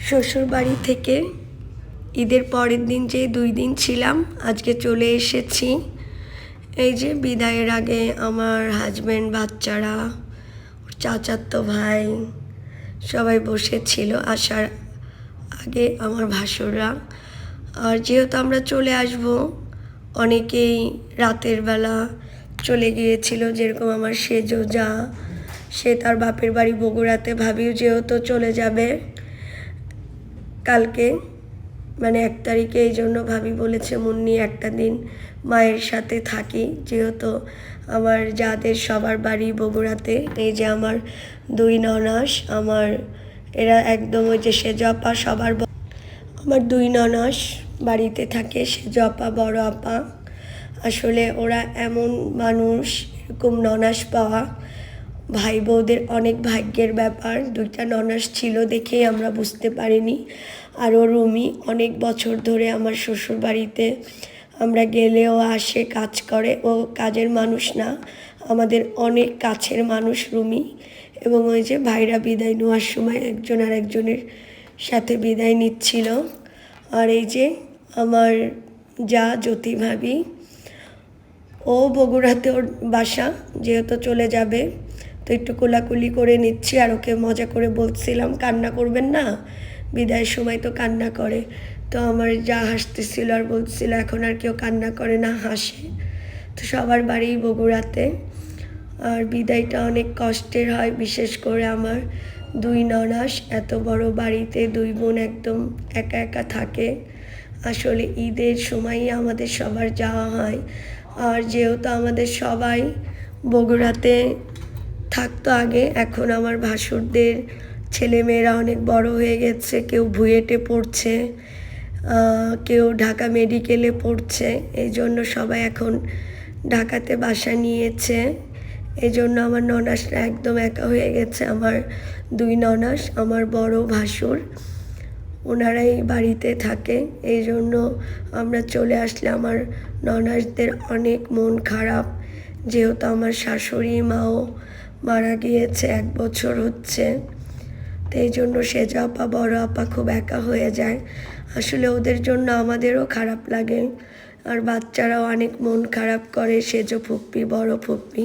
শ্বশুর বাড়ি থেকে ঈদের পরের দিন যে 2 দিন ছিলাম, আজকে চলে এসেছি। এই যে বিদায়ের আগে আমার হাজব্যান্ড, বাচ্চারা, চাচাতো ভাই সবাই বসেছিল আসার আগে, আমার ভাসুররা। আর যেহেতু আমরা চলে আসব, অনেকেই রাতের বেলা চলে গিয়েছিল, যেরকম আমার সেজো যা, সে তার বাপের বাড়ি বগুড়াতে। ভাবিও যেহেতু চলে যাবে কালকে, মানে 1 তারিখে, এই জন্য ভাবি বলেছে মুন্নি একটা দিন মায়ের সাথে থাকি, যেহেতু আমার যাদের সবার বাড়ি বগুড়াতে। এই যে আমার 2 ননাস, আমার এরা একদম ওই যে সেজো আপা সবার, আমার 2 ননাস বাড়িতে থাকে, সেজো আপা, বড় আপা। আসলে ওরা এমন মানুষ, এরকম ননাস পাওয়া ভাই বউদের অনেক ভাগ্যের ব্যাপার। 2টা ননাস ছিল দেখেই আমরা বুঝতে পারিনি। আর ও রুমি অনেক বছর ধরে আমার শ্বশুর বাড়িতে, আমরা গেলেও আসে, কাজ করে। ও কাজের মানুষ না, আমাদের অনেক কাছের মানুষ রুমি। এবং ওই যে ভাইরা বিদায় নেওয়ার সময় একজন আর একজনের সাথে বিদায় নিচ্ছিল। আর এই যে আমার যা জ্যোতি ভাবি, ও বগুড়াতে ওর বাসা, যেহেতু চলে যাবে তো একটু কোলাকুলি করে নিচ্ছি। আর ওকে মজা করে বলছিলাম কান্না করবেন না, বিদায়ের সময় তো কান্না করে। তো আমার যা হাসতেছিল আর বলছিল এখন আর কেউ কান্না করে না, হাসে। তো সবার বাড়ি বগুড়াতে। আর বিদায়টা অনেক কষ্টের হয়, বিশেষ করে আমার 2 ননাস এত বড় বাড়িতে 2 বোন একদম একা একা থাকে। আসলে ঈদের সময়ই আমাদের সবার যাওয়া হয়। আর যেহেতু আমাদের সবাই বগুড়াতে থাকতো আগে, এখন আমার ভাসুরদের ছেলেমেয়েরা অনেক বড় হয়ে গেছে, কেউ বুয়েটে পড়ছে, কেউ ঢাকা মেডিকেলে পড়ছে। এই জন্য সবাই এখন ঢাকাতে বাসা নিয়েছে। এই জন্য আমার ননাসরা একদম একা হয়ে গেছে। আমার 2 ননাস, আমার বড় ভাসুর, ওনারাই বাড়িতে থাকে। এই জন্য আমরা চলে আসলে আমার ননাসদের অনেক মন খারাপ, যেহেতু আমার শাশুড়ি মাও মারা গিয়েছে, 1 বছর হচ্ছে। তো এই জন্য সেজো আপা, বড় আপা খুব একা হয়ে যায়। আসলে ওদের জন্য আমাদেরও খারাপ লাগে। আর বাচ্চারাও অনেক মন খারাপ করে, সেজো ফুপ্পি, বড় ফুপ্পি।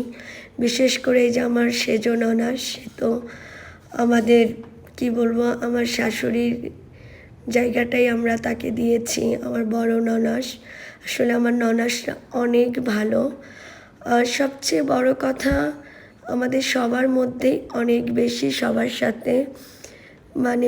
বিশেষ করে এই যে আমার সেজো ননাস, সে তো আমাদের কি বলবো, আমার শাশুড়ির জায়গাটাই আমরা তাকে দিয়েছি, আমার বড় ননাস। আসলে আমার ননাসরা অনেক ভালো। আর সবচেয়ে বড় কথা, আমাদের সবার মধ্যেই অনেক বেশি সবার সাথে মানে